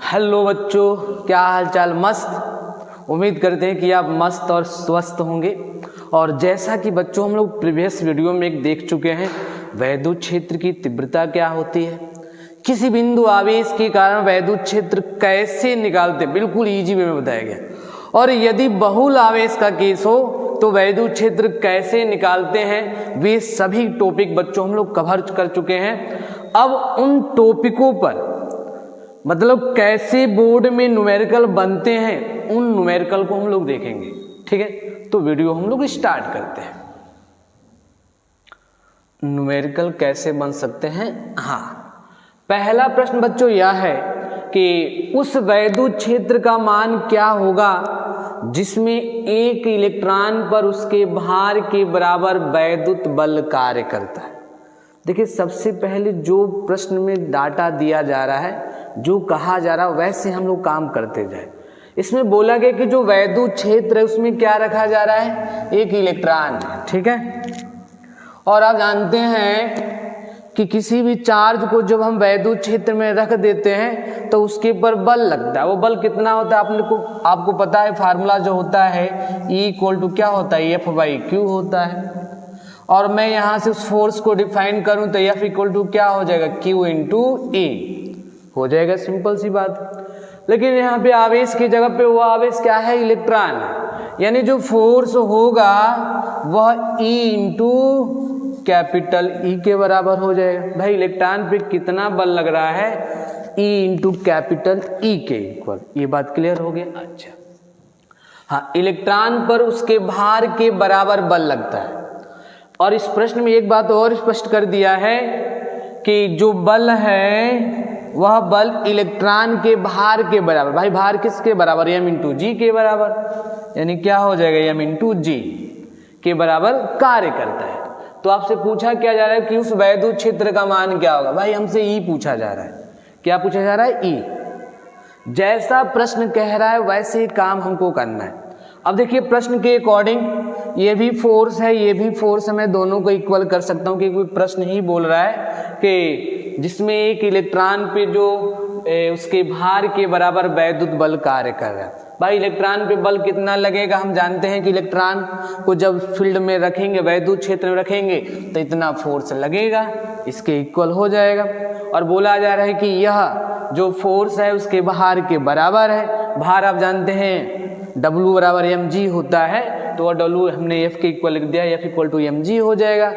Hello बच्चों, क्या हाल चाल? मस्त। उम्मीद करते हैं कि आप मस्त और स्वस्थ होंगे। और जैसा कि बच्चों हम लोग प्रीवियस वीडियो में एक देख चुके हैं, वैद्युत क्षेत्र की तीव्रता क्या होती है, किसी बिंदु आवेश के कारण वैद्युत क्षेत्र कैसे निकालते, बिल्कुल इजी वे में बताया गया। और यदि बहुल आवेश का केस हो तो वैद्युत क्षेत्र कैसे निकालते हैं, वे सभी टॉपिक बच्चों हम लोग कवर कर चुके हैं। अब उन टॉपिकों पर मतलब कैसे बोर्ड में न्यूमेरिकल बनते हैं, उन न्यूमेरिकल को हम लोग देखेंगे। ठीक है, तो वीडियो हम लोग स्टार्ट करते हैं। न्यूमेरिकल कैसे बन सकते हैं? हाँ, पहला प्रश्न बच्चों यह है कि उस वैद्युत क्षेत्र का मान क्या होगा जिसमें एक इलेक्ट्रॉन पर उसके भार के बराबर वैद्युत बल कार्य करता है। देखिए, सबसे पहले जो प्रश्न में डाटा दिया जा रहा है, जो कहा जा रहा है, वैसे हम लोग काम करते जाए। इसमें बोला गया कि जो वैद्युत क्षेत्र है उसमें क्या रखा जा रहा है, एक इलेक्ट्रॉन है। ठीक है, और आप जानते हैं कि किसी भी चार्ज को जब हम वैद्युत क्षेत्र में रख देते हैं तो उसके ऊपर बल लगता है। वो बल कितना होता है आपको पता है, फार्मूला जो होता है E= क्या होता है, F/Q होता है। और मैं यहाँ से उस फोर्स को डिफाइन करूँ तो F= क्या हो जाएगा, Q/A हो जाएगा। सिंपल सी बात। लेकिन यहाँ पे आवेश की जगह पे वो आवेश क्या है, इलेक्ट्रॉन है। यानी जो फोर्स होगा वह E के बराबर हो जाएगा। भाई, इलेक्ट्रॉन पे कितना बल लग रहा है, E के इक्वल। ये बात क्लियर हो गया? अच्छा, हाँ, इलेक्ट्रॉन पर उसके भार के बराबर बल लगता है। और इस प्रश्न में एक बात और स्पष्ट कर दिया है कि जो बल है वह बल इलेक्ट्रॉन के भार के बराबर। भाई, भार किसके बराबर, m/g के बराबर। यानी क्या हो जाएगा, m/g के बराबर कार्य करता है। तो आपसे पूछा क्या जा रहा है कि उस वैद्युत क्षेत्र का मान क्या होगा। भाई, हमसे E पूछा जा रहा है। क्या पूछा जा रहा है, E। जैसा प्रश्न कह रहा है वैसे ही काम हमको करना है। अब देखिए, प्रश्न के अकॉर्डिंग ये भी फोर्स है, ये भी फोर्स है, मैं दोनों को इक्वल कर सकता हूँ, क्योंकि प्रश्न ही बोल रहा है कि जिसमें एक इलेक्ट्रॉन पे जो उसके भार के बराबर वैद्युत बल कार्य कर रहा है। भाई, इलेक्ट्रॉन पे बल कितना लगेगा, हम जानते हैं कि इलेक्ट्रॉन को जब फील्ड में रखेंगे, वैद्युत क्षेत्र में रखेंगे, तो इतना फोर्स लगेगा, इसके इक्वल हो जाएगा। और बोला जा रहा है कि यह जो फोर्स है उसके भार के बराबर है। भार आप जानते हैं W = mg होता है, तो W हमने F के इक्वल लिख दिया, F = mg हो जाएगा।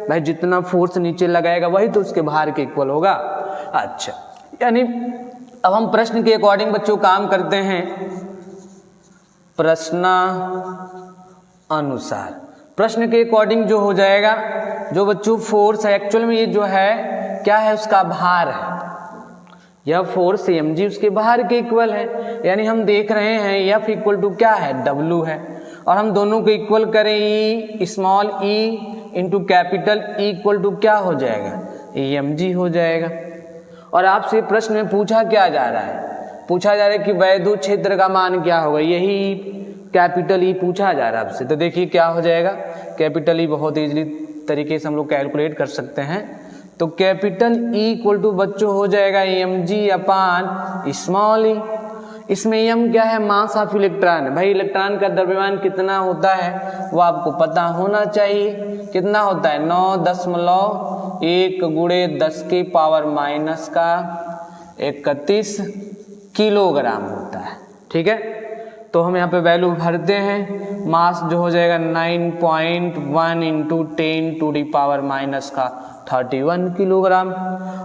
भाई, जितना फोर्स नीचे लगाएगा वही तो उसके भार के इक्वल होगा। अच्छा, यानी अब हम प्रश्न के अकॉर्डिंग बच्चों काम करते हैं। प्रश्न अनुसार, प्रश्न के अकॉर्डिंग जो हो जाएगा, जो बच्चों फोर्स है, एक्चुअल में ये जो है क्या है, उसका भार है। यह फोर्स mg उसके भार के इक्वल है। यानी हम देख रहे हैं F= क्या है, W है। और हम दोनों को इक्वल करें, E × कैपिटल E क्या हो जाएगा, mg हो जाएगा। और आपसे प्रश्न में पूछा क्या जा रहा है, पूछा जा रहा है कि वैद्युत क्षेत्र का मान क्या होगा। यही कैपिटल E पूछा जा रहा है आपसे। तो देखिए क्या हो जाएगा, कैपिटल E बहुत इजीली तरीके से हम लोग कैलकुलेट कर सकते हैं। तो कैपिटल E बच्चों हो जाएगा mg/e। इसमें m क्या है, मास ऑफ इलेक्ट्रॉन है। भाई, इलेक्ट्रॉन का द्रव्यमान कितना होता है वो आपको पता होना चाहिए। कितना होता है, 9.1 × 10⁻31 किलोग्राम होता है। ठीक है, तो हम यहाँ पे वैल्यू भरते हैं। मास जो हो जाएगा 9.1 × 10⁻31 किलोग्राम।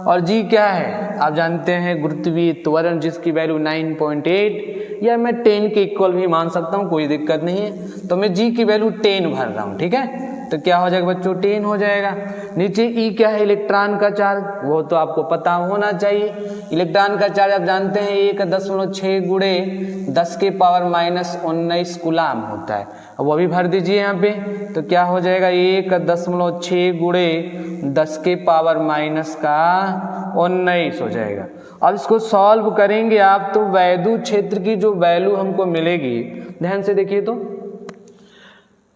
और जी क्या है, आप जानते हैं गुरुत्वीय त्वरण, जिसकी वैल्यू 9.8, या मैं 10 के इक्वल भी मान सकता हूँ, कोई दिक्कत नहीं है। तो मैं जी की वैल्यू 10 भर रहा हूँ। ठीक है, तो क्या हो जाएगा बच्चों, 10 हो जाएगा। नीचे E क्या है, इलेक्ट्रॉन का चार्ज, वो तो आपको पता होना चाहिए। इलेक्ट्रॉन का चार्ज आप जानते हैं 1.6 × 10⁻19 कूलाम होता है। अब वो भी भर दीजिए यहाँ पे। तो क्या हो जाएगा, 1.6 × 10⁻19 हो जाएगा। अब इसको सॉल्व करेंगे आप तो वैद्युत क्षेत्र की जो वैल्यू हमको मिलेगी, ध्यान से देखिए तो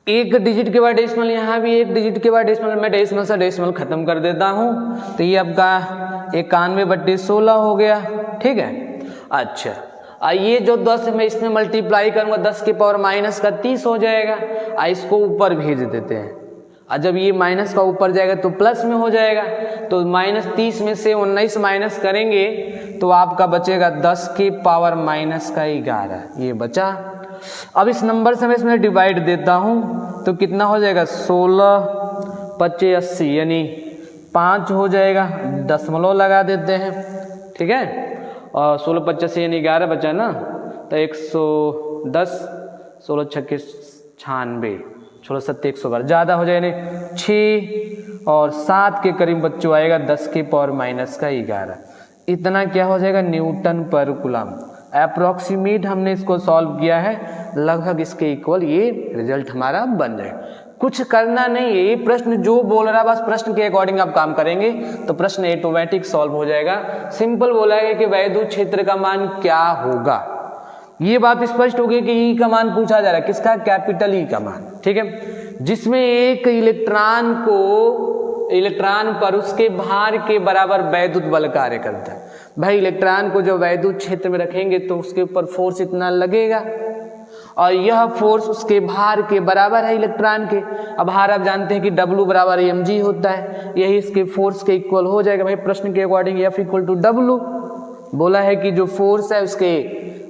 एक डिजिट के बाद डेसिमल, यहाँ भी एक डिजिट के बाद डेसिमल, मैं डेसिमल से डेसिमल खत्म कर देता हूँ। तो ये आपका 91/16 हो गया। ठीक है, अच्छा, ये जो 10 मैं इसमें मल्टीप्लाई करूँगा 10 की पावर माइनस का 30 हो जाएगा। इसको ऊपर भेज देते हैं, और जब ये माइनस का ऊपर जाएगा तो प्लस में हो जाएगा। तो -30 में से 19 माइनस करेंगे तो आपका बचेगा 10 की पावर माइनस का 11, ये बचा। अब इस नंबर से मैं इसमें डिवाइड देता हूँ तो कितना हो जाएगा 16 25 80 यानी 5 हो जाएगा, दशमलव लगा देते हैं, ठीक है। और 16 25 यानी 11 बचा ना, तो 110 16 छक्के 96 16 7 112 ज़्यादा हो जाए नहीं 6 और 7 के करीब बच्चों आएगा 10 की पावर माइनस का 11। इतना क्या हो जाएगा न्यूटन पर कूलम। अप्रॉक्सीमेट हमने इसको सॉल्व किया है, लगभग इसके इक्वल ये रिजल्ट हमारा बन जाएगा। कुछ करना नहीं है, ये प्रश्न जो बोल रहा है बस प्रश्न के अकॉर्डिंग आप काम करेंगे तो प्रश्न ऑटोमेटिक सॉल्व हो जाएगा। सिंपल बोला है कि वैद्युत क्षेत्र का मान क्या होगा, ये बात स्पष्ट होगी कि ई का मान पूछा जा रहा है, किसका, कैपिटल ई का मान, ठीक है। जिसमें एक इलेक्ट्रॉन पर उसके भार के बराबर वैद्युत बल कार्य करता है। भाई इलेक्ट्रॉन को जब वैद्युत क्षेत्र में रखेंगे तो उसके ऊपर फोर्स इतना लगेगा और यह फोर्स उसके भार के बराबर है इलेक्ट्रॉन के। अब भार आप जानते हैं कि W बराबर mg होता है, यही इसके फोर्स के इक्वल हो जाएगा। भाई प्रश्न के according F equal to W बोला है कि जो फोर्स है उसके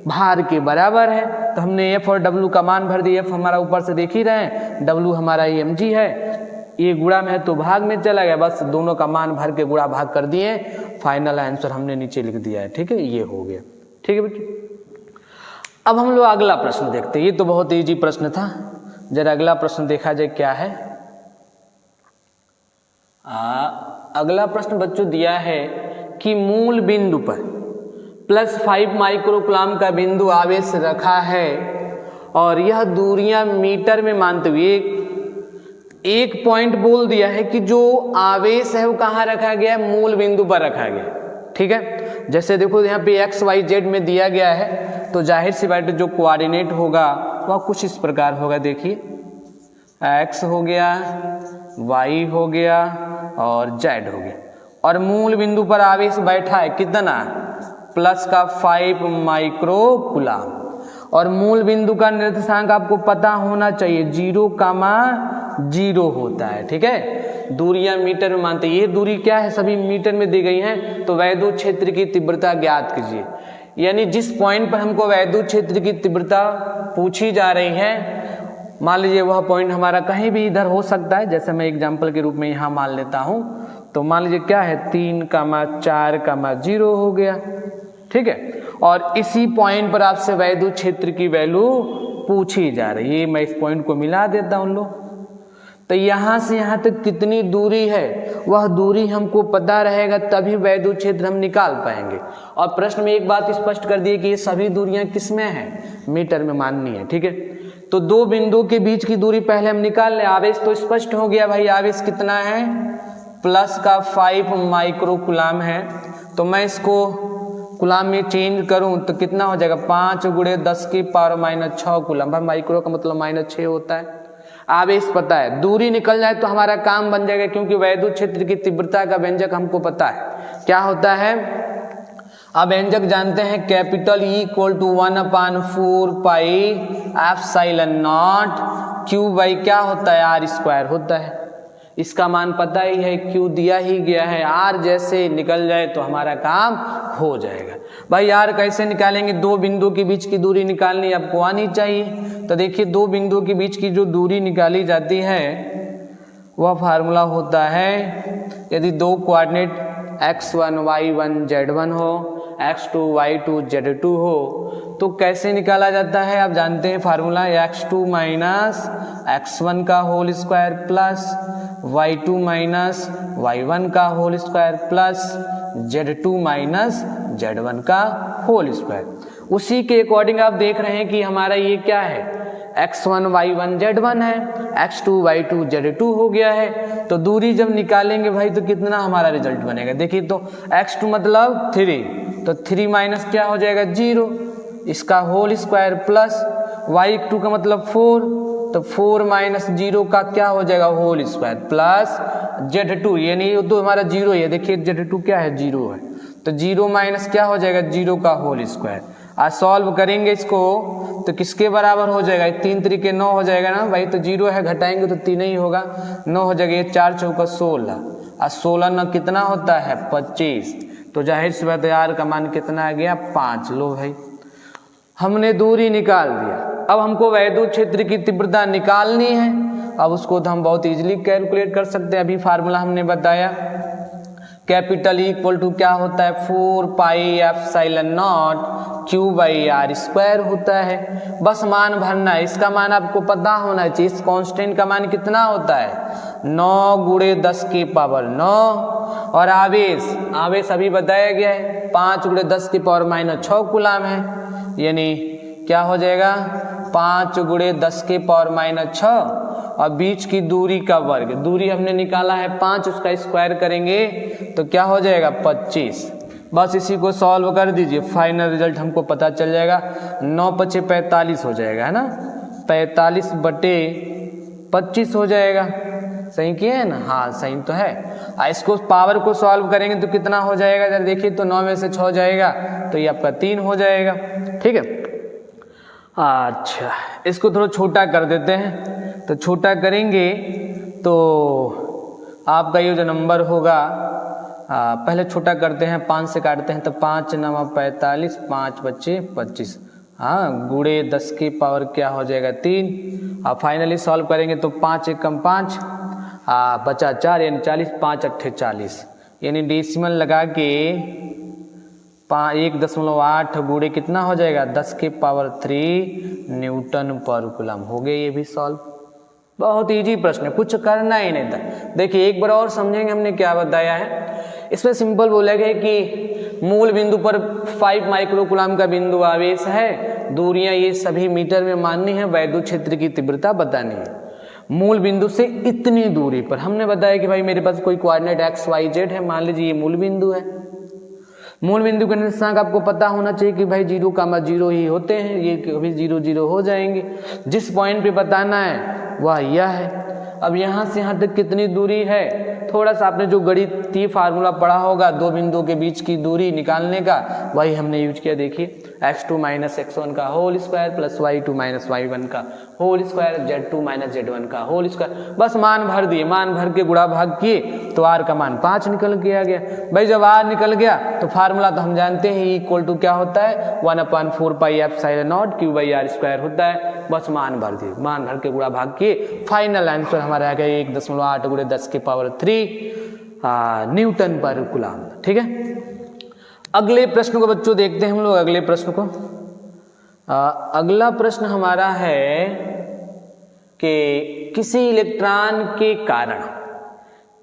भार के बराबर है, तो हमने F और W का मान भर दिया। F हमारा ऊपर से देख ही रहे हैं, W हमारा mg है, ये गुणा में है तो भाग में चला गया, बस दोनों का मान भर के गुणा भाग कर दिए, फाइनल आंसर हमने नीचे लिख दिया है, ठीक है। ये हो गया, ठीक है बच्चों। अब हम लोग अगला प्रश्न देखते हैं, ये तो बहुत इजी प्रश्न था। जरा अगला प्रश्न देखा जाए क्या है। अगला प्रश्न बच्चों दिया है कि मूल बिंदु पर +5 माइक्रोकूलम का बिंदु आवेश रखा है और यह दूरियां मीटर में मानते हुए एक पॉइंट बोल दिया है कि जो आवेश है वो कहाँ रखा गया है, मूल बिंदु पर रखा गया, ठीक है। जैसे देखो यहाँ पे x y z में दिया गया है, तो जाहिर सी बात है जो कोऑर्डिनेट होगा वह कुछ इस प्रकार होगा। देखिए x हो गया, y हो गया और z हो गया, और मूल बिंदु पर आवेश बैठा है कितना, +5 माइक्रोकूलम। और मूल बिंदु का निर्देशांक आपको पता होना चाहिए 0,0 होता है, ठीक है। दूरियां मीटर में मानते हैं, ये दूरी क्या है, सभी मीटर में दी गई हैं। तो वैद्युत क्षेत्र की तीव्रता ज्ञात कीजिए, यानी जिस पॉइंट पर हमको वैद्युत क्षेत्र की तीव्रता पूछी जा रही है, मान लीजिए वह पॉइंट हमारा कहीं भी इधर हो सकता है। जैसे मैं एग्जाम्पल के रूप में यहाँ मान लेता हूँ, तो मान लीजिए क्या है 3,4,0 हो गया, ठीक है। और इसी पॉइंट पर आपसे वैद्युत क्षेत्र की वैल्यू पूछी जा रही है। मैं इस पॉइंट को मिला देता हूँ लोग, तो यहाँ से यहाँ तक कितनी दूरी है वह दूरी हमको पता रहेगा, तभी वैद्युत क्षेत्र हम निकाल पाएंगे। और प्रश्न में एक बात स्पष्ट कर दी है कि ये सभी दूरियां किस में है, मीटर में माननी है, ठीक है। तो दो बिंदु के बीच की दूरी पहले हम निकाल लें। आवेश तो स्पष्ट हो गया भाई, आवेश कितना है, +5 माइक्रोकूलम है। तो मैं इसको कूलम में चेंज करूं तो कितना हो जाएगा, 5 × 10 की पावर -6 कूलम। भाई माइक्रो का मतलब -6 होता है। आवेश पता है, दूरी निकल जाए तो हमारा काम बन जाएगा, क्योंकि वैद्युत क्षेत्र की तीव्रता का व्यंजक हमको पता है क्या होता है। अब व्यंजक जानते हैं, कैपिटल E = 1/4 पाई ε0 Q/ क्या होता है, r² होता है। इसका मान पता ही है, Q दिया ही गया है, R जैसे निकल जाए तो हमारा काम हो जाएगा। भाई R कैसे निकालेंगे, दो बिंदु के बीच की दूरी निकालनी आपको आनी चाहिए। तो देखिए दो बिंदु के बीच की जो दूरी निकाली जाती है वह फार्मूला होता है, यदि दो कोऑर्डिनेट x1 y1 z1 हो, x2 y2 z2 हो, तो कैसे निकाला जाता है आप जानते हैं फार्मूला, x2 - x1 का whole square plus y2 - y1 का whole square plus z2 - z1 का होल स्क्वायर। उसी के अकॉर्डिंग आप देख रहे हैं कि हमारा ये क्या है, x1 y1 z1 है, x2 y2 z2 हो गया है। तो दूरी जब निकालेंगे भाई तो कितना हमारा रिजल्ट बनेगा, देखिए तो x2 मतलब 3, तो 3 क्या हो जाएगा 0, इसका होल स्क्वायर प्लस y2 का मतलब 4, तो 4 - 0 का क्या हो जाएगा होल स्क्वायर प्लस z2, यानी तो हमारा 0 है। देखिए z2 क्या है 0 है, तो 0 माइनस क्या हो जाएगा 0 का होल स्क्वायर। आज सॉल्व करेंगे इसको तो किसके बराबर हो जाएगा 3 तरीके 9 हो जाएगा ना भाई, तो 0 है घटाएंगे तो 3 ही होगा, 9 हो जाएगा, 4 चौका 16, और 16 न कितना होता है 25, तो जाहिर सी बात है R का मान कितना आ गया 5। लो भाई हमने दूरी निकाल दिया। अब हमको वैद्युत क्षेत्र की तीव्रता निकालनी है। अब उसको तो हम बहुत इजीली कैलकुलेट कर सकते हैं। अभी फार्मूला हमने बताया कैपिटल इक्वल टू क्या होता है 4 पाई epsilon naught Q by R square होता है। बस मान भरना है, इसका मान आपको पता होना चाहिए। इस कांस्टेंट का मान कितना होता है 9 गुणे 10 की पावर 9, और आवेश अभी बताया गया है 5 गुणे 10 की पावर माइनस 6 कूलाम है, यानी क्या हो जाएगा 5 गुणे 10 के पावर माइनस 6, और बीच की दूरी का वर्ग, दूरी हमने निकाला है 5, उसका स्क्वायर करेंगे तो क्या हो जाएगा 25। बस इसी को सॉल्व कर दीजिए, फाइनल रिजल्ट हमको पता चल जाएगा 9 पचे 45 हो जाएगा, है ना, 45 बटे 25 हो जाएगा। सही किए है ना, हाँ सही तो है। इसको पावर को सॉल्व करेंगे तो कितना हो जाएगा जरा देखिए, तो 9 में से 6 जाएगा तो ये आपका 3 हो जाएगा। ठीक है, अच्छा इसको थोड़ा छोटा कर देते हैं। तो छोटा करेंगे तो आपका ये जो नंबर होगा पहले छोटा करते हैं, 5 से काटते हैं तो 5 9 45, 5 बच्चे 25, हाँ गुणे 10 की पावर क्या हो जाएगा 3। अब फाइनली सॉल्व करेंगे तो 5 1 कम 5 बचा 4 यानी 40, 5 अट्ठे 40, यानी डेसिमल लगा के 1.8 गुणे कितना हो जाएगा 10 के पावर 3 न्यूटन पर कूलम। हो गया ये भी सॉल्व। बहुत इजी प्रश्न है, कुछ करना ही नहीं था। देखिए एक बार और समझेंगे हमने क्या बताया है। इसमें सिंपल बोला गया कि मूल बिंदु पर 5 माइक्रो कूलम का बिंदु आवेश है, दूरियां ये सभी मीटर में माननी है, वैद्युत क्षेत्र की तीव्रता बतानी है। मूल बिंदु से इतनी दूरी पर हमने बताया कि भाई मेरे पास कोई कोऑर्डिनेट XYZ है, मान लीजिए ये मूल बिंदु है। मूल बिंदु के निर्देशांक आपको पता होना चाहिए कि भाई 0,0 ही होते हैं, ये कभी 0 0 हो जाएंगे। जिस पॉइंट पे बताना है वह यह है। अब यहाँ से यहाँ तक कितनी दूरी है, थोड़ा सा आपने जो गणितीय फार्मूला पढ़ा होगा 2 बिंदुओं के बीच की दूरी निकालने का, वही हमने यूज किया। देखिए x2 माइनस x1 का whole square plus y2 minus y1 का whole square, z2 minus z1 का होल स्क्वायर। बस मान भर दिए, मान भर के गुणा भाग किए तो r का मान 5 निकल के आ गया। भाई जब r निकल गया तो फार्मूला तो हम जानते हैं इक्वल टू क्या होता है 1/4 pi epsilon naught Q by R square होता है। बस मान भर दिए, मान भर के गुणा भाग किए, फाइनल आंसर हमारा आ गया 1.8 गुणे 10 के पावर 3 न्यूटन पर कूलम। ठीक है, अगले प्रश्न को बच्चों देखते हैं हम लोग। अगले प्रश्न को अगला प्रश्न हमारा है कि किसी इलेक्ट्रॉन के कारण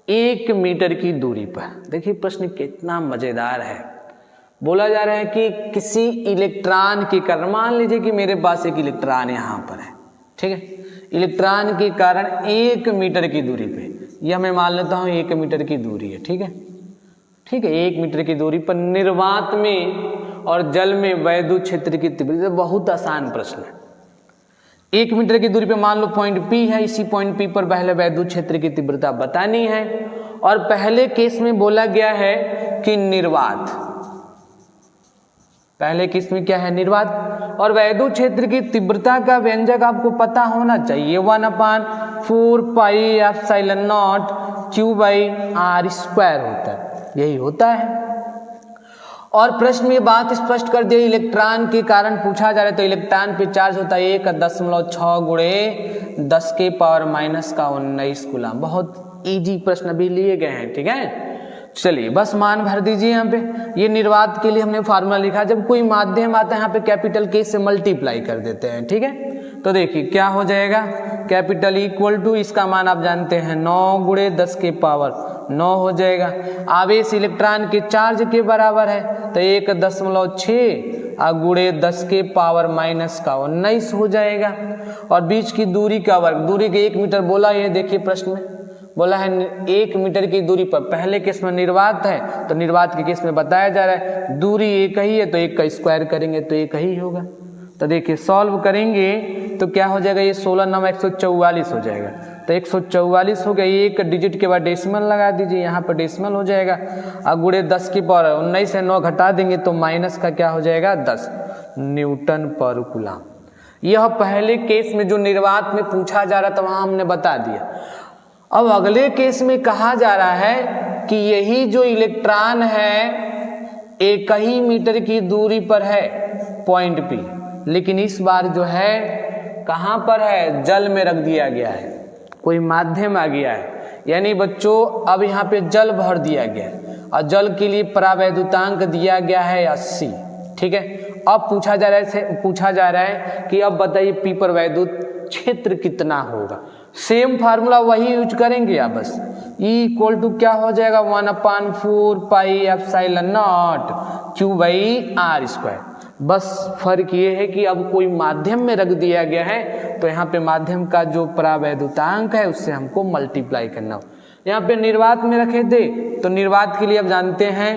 1 मीटर की दूरी पर, देखिए प्रश्न कितना मजेदार है। बोला जा रहा है कि किसी इलेक्ट्रॉन के कारण, मान लीजिए कि मेरे पास एक इलेक्ट्रॉन यहाँ पर है, ठीक है, इलेक्ट्रॉन के कारण 1 मीटर की दूरी पे, यह मैं मान लेता हूँ 1 मीटर की दूरी है। ठीक है, ठीक है, 1 मीटर की दूरी पर निर्वात में और जल में वैद्युत क्षेत्र की तीव्रता। बहुत आसान प्रश्न है। 1 मीटर की दूरी पे मान लो पॉइंट P है, इसी पॉइंट P पर पहले वैद्युत क्षेत्र की तीव्रता बतानी है। और पहले केस में बोला गया है कि निर्वात, पहले केस में क्या है निर्वात, और वैद्युत क्षेत्र की तीव्रता का व्यंजक आपको पता होना चाहिए 1/4 pi epsilon naught Q by R square होता है, यही होता है। और प्रश्न में बात स्पष्ट कर दी, इलेक्ट्रॉन के कारण पूछा जा रहा है तो इलेक्ट्रॉन पे चार्ज होता है 1.6 गुणे 10 के पावर माइनस का 19 कूलम। बहुत इजी प्रश्न अभी लिए गए हैं। ठीक है, चलिए बस मान भर दीजिए। यहाँ पे ये निर्वात के लिए हमने फार्मूला लिखा, जब कोई माध्यम आता है यहाँ पे कैपिटल K से मल्टीप्लाई कर देते हैं। ठीक है, तो देखिए क्या हो जाएगा, कैपिटल इक्वल टू, इसका मान आप जानते हैं 9 गुणे 10 के पावर 9 हो जाएगा। आवेश इलेक्ट्रॉन के चार्ज के बराबर है तो 1.6 गुणे 10 के पावर माइनस का 19 हो जाएगा। और बीच की दूरी का वर्ग, दूरी के 1 मीटर बोला, ये देखिए प्रश्न में बोला है 1 मीटर की दूरी पर। पहले केस में निर्वात है तो निर्वात के केस में बताया जा रहा है दूरी 1 ही है तो 1 का स्क्वायर करेंगे तो 1 ही होगा। तो देखिए सॉल्व करेंगे तो क्या हो जाएगा, ये 16 9 144 हो जाएगा। तो 144 हो गया, एक डिजिट के बाद डेसिमल लगा दीजिए, यहाँ पर डेसिमल हो जाएगा। अब गुणे 10 की पावर 19 से 9 घटा देंगे तो माइनस का क्या हो जाएगा 10 न्यूटन पर कूलम। यह पहले केस में जो निर्वात में पूछा जा रहा था वहां हमने बता दिया। अब अगले केस में कहा जा रहा है कि यही जो इलेक्ट्रॉन है एक ही मीटर की दूरी पर है पॉइंट पी, लेकिन इस बार जो है कहां पर है, जल में रख दिया गया है, कोई माध्यम आ गया है। यानी बच्चों अब यहाँ पे जल भर दिया गया है और जल के लिए परावैद्युतांक दिया गया है 80। ठीक है, अब पूछा जा रहा है कि अब बताइए पी पर वैद्युत क्षेत्र कितना होगा। सेम फार्मूला वही यूज करेंगे आप, बस E इक्वल टू क्या हो जाएगा 1/4 pi epsilon naught Q by R square. बस फर्क ये है कि अब कोई माध्यम में रख दिया गया है तो यहाँ पे माध्यम का जो परावैद्युतांक है उससे हमको मल्टीप्लाई करना हो। यहाँ पे निर्वात में रखे थे तो निर्वात के लिए अब जानते हैं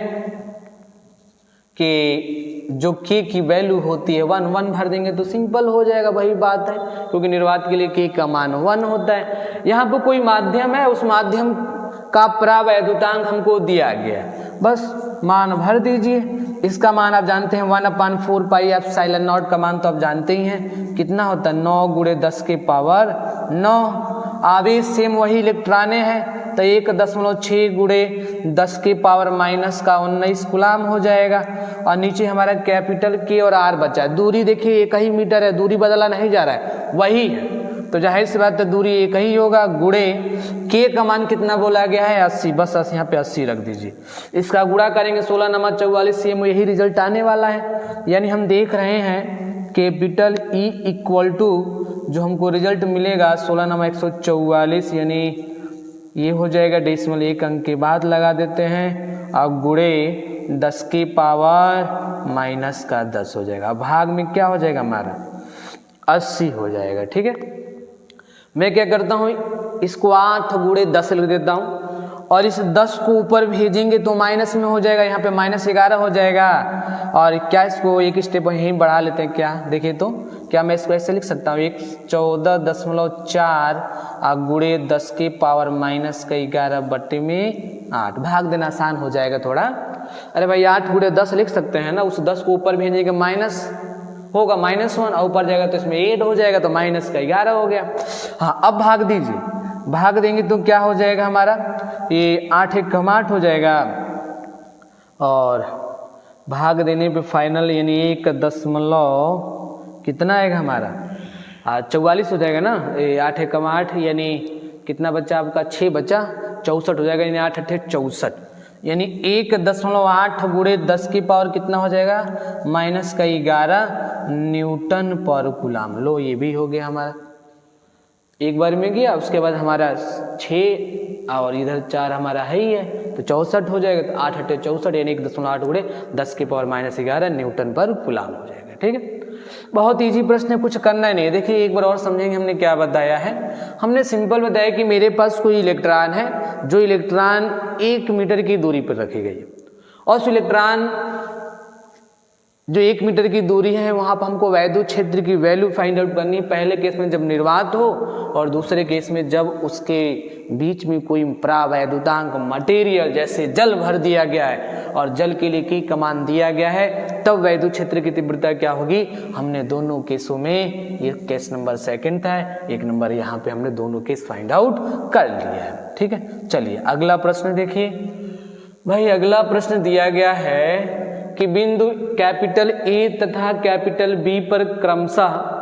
कि जो K की वैल्यू होती है 1 भर देंगे तो सिंपल हो जाएगा, वही बात है, क्योंकि निर्वात के लिए K का मान 1 होता है। यहाँ पर कोई माध्यम है, उस माध्यम का परावैद्युतांक हमको दिया गया है, बस मान भर दीजिए। इसका मान आप जानते हैं 1/4 पाई एप्सिलॉन नॉट का मान तो आप जानते ही हैं कितना होता है 9 गुणे 10 के पावर 9। आवेश सेम वही इलेक्ट्रॉने हैं तो 1.6 गुणे 10 के पावर माइनस का 19 कूलम हो जाएगा। और नीचे हमारा कैपिटल K और R बचा है। दूरी देखिए एक ही मीटर है, दूरी बदला नहीं जा रहा है, वही है तो जाहिर सी बात है दूरी एक ही होगा। गुणे K का मान कितना बोला गया है 80, बस यहाँ पे 80 रख दीजिए। इसका गुणा करेंगे 16 × 44 सेम यही रिजल्ट आने वाला है। यानी हम देख रहे हैं कैपिटल E इक्वल टू जो हमको रिजल्ट मिलेगा 16 × 144 यानी ये हो जाएगा डेसिमल एक अंक के बाद लगा देते हैं और गुणे 10 की पावर माइनस का 10 हो जाएगा। भाग में क्या हो जाएगा हमारा 80 हो जाएगा। ठीक है, मैं क्या करता हूँ इसको 8 गुणे 10 लिख देता हूँ और इस 10 को ऊपर भेजेंगे तो माइनस में हो जाएगा, यहाँ पे -11 हो जाएगा। और क्या इसको एक स्टेप यहीं बढ़ा लेते हैं, क्या देखिए तो क्या मैं इसको ऐसे लिख सकता हूँ 14.4 गुणे 10 की पावर -11 बट्टे में 8। भाग देना आसान हो जाएगा थोड़ा। अरे भाई 8 गुणे 10 लिख सकते हैं ना, उस 10 को ऊपर भेजेंगे माइनस होगा -1 और ऊपर जाएगा तो इसमें 8 हो जाएगा तो -11 हो गया। हाँ अब भाग दीजिए, भाग देंगे तो क्या हो जाएगा हमारा ये 8 × 8 हो जाएगा और भाग देने पे फाइनल यानी 1 कितना आएगा हमारा 44 हो जाएगा ना। 8 × 8 यानी कितना बचा आपका 6 बचा 64 हो जाएगा, यानी 8 × 8 64 यानी 1.8 गुणे 10 की पावर कितना हो जाएगा -11 न्यूटन पर कूलम। लो ये भी हो गया हमारा, एक बार में गया, उसके बाद हमारा 6 और इधर 4 हमारा है ही है तो 64 हो जाएगा। तो 8 × 8 64 यानी 1.8 गुणे 10 की पावर -11 न्यूटन पर कूलम हो जाएगा। ठीक है, बहुत इजी प्रश्न है, कुछ करना ही नहीं है। देखिए एक बार और समझेंगे हमने क्या बताया है। हमने सिंपल बताया कि मेरे पास कोई इलेक्ट्रॉन है, जो इलेक्ट्रॉन 1 मीटर की दूरी पर रखी गई है और उस इलेक्ट्रॉन जो 1 मीटर की दूरी है वहाँ पर हमको वैद्युत क्षेत्र की वैल्यू फाइंड आउट करनी है। पहले केस में जब निर्वात हो और दूसरे केस में जब उसके बीच में कोई परावैद्युतांक मटेरियल जैसे जल भर दिया गया है और जल के लिए की कमान दिया गया है, तब वैद्युत क्षेत्र की तीव्रता क्या होगी। हमने दोनों केसों में, ये केस नंबर 2 था, 1 नंबर यहाँ पे हमने दोनों केस फाइंड आउट कर लिया है। ठीक है, चलिए अगला प्रश्न देखिए भाई। अगला प्रश्न दिया गया है कि बिंदु कैपिटल A तथा कैपिटल B पर क्रमशः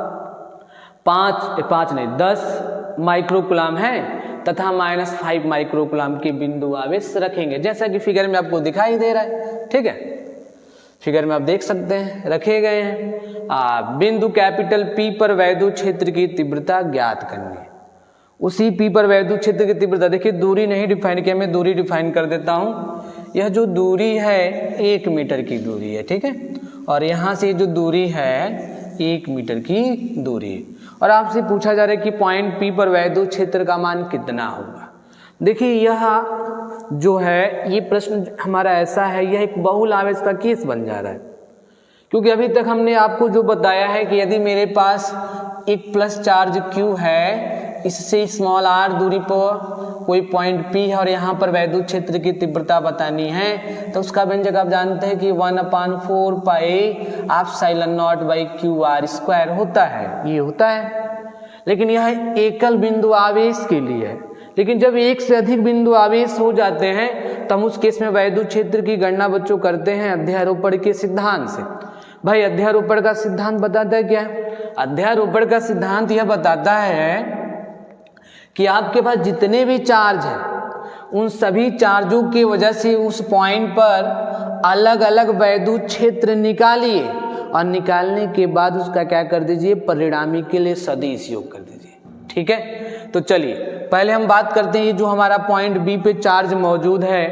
10 माइक्रोकूलम है तथा -5 माइक्रोकूलम के बिंदु आवेश रखेंगे, जैसा कि फिगर में आपको दिखाई दे रहा है। ठीक है, फिगर में आप देख सकते हैं रखे गए हैं। बिंदु कैपिटल P पर वैद्युत क्षेत्र की तीव्रता ज्ञात करनी है। उसी P पर वैद्युत क्षेत्र की तीव्रता, देखिए दूरी नहीं डिफाइन किया, मैं दूरी डिफाइन कर देता हूँ। यह जो दूरी है 1 मीटर की दूरी है। ठीक है, और यहाँ से जो दूरी है 1 मीटर की दूरी है और आपसे पूछा जा रहा है कि पॉइंट P पर वैद्युत क्षेत्र का मान कितना होगा। देखिए यह जो है ये प्रश्न हमारा ऐसा है, यह एक बहुल आवेश का केस बन जा रहा है, क्योंकि अभी तक हमने आपको जो बताया है कि यदि मेरे पास एक प्लस चार्ज Q है, इससे स्मॉल r दूरी पर कोई पॉइंट P है और यहाँ पर वैद्युत क्षेत्र की तीव्रता बतानी है, तो उसका व्यंजक आप जानते हैं कि 1/4 pi epsilon not by Q R square होता है, ये होता है। लेकिन यह एकल बिंदु आवेश के लिए है, लेकिन जब एक से अधिक बिंदु आवेश हो जाते हैं तो हम उस केस में वैद्युत क्षेत्र की गणना बच्चों करते हैं अध्यारोपण के सिद्धांत से। भाई अध्यारोपण का सिद्धांत बताता है क्या? अध्यारोपण का सिद्धांत यह बताता है कि आपके पास जितने भी चार्ज हैं उन सभी चार्जों की वजह से उस पॉइंट पर अलग अलग वैद्युत क्षेत्र निकालिए और निकालने के बाद उसका क्या कर दीजिए, परिणामी के लिए सदिश योग कर दीजिए। ठीक है, तो चलिए पहले हम बात करते हैं ये जो हमारा पॉइंट बी पे चार्ज मौजूद है,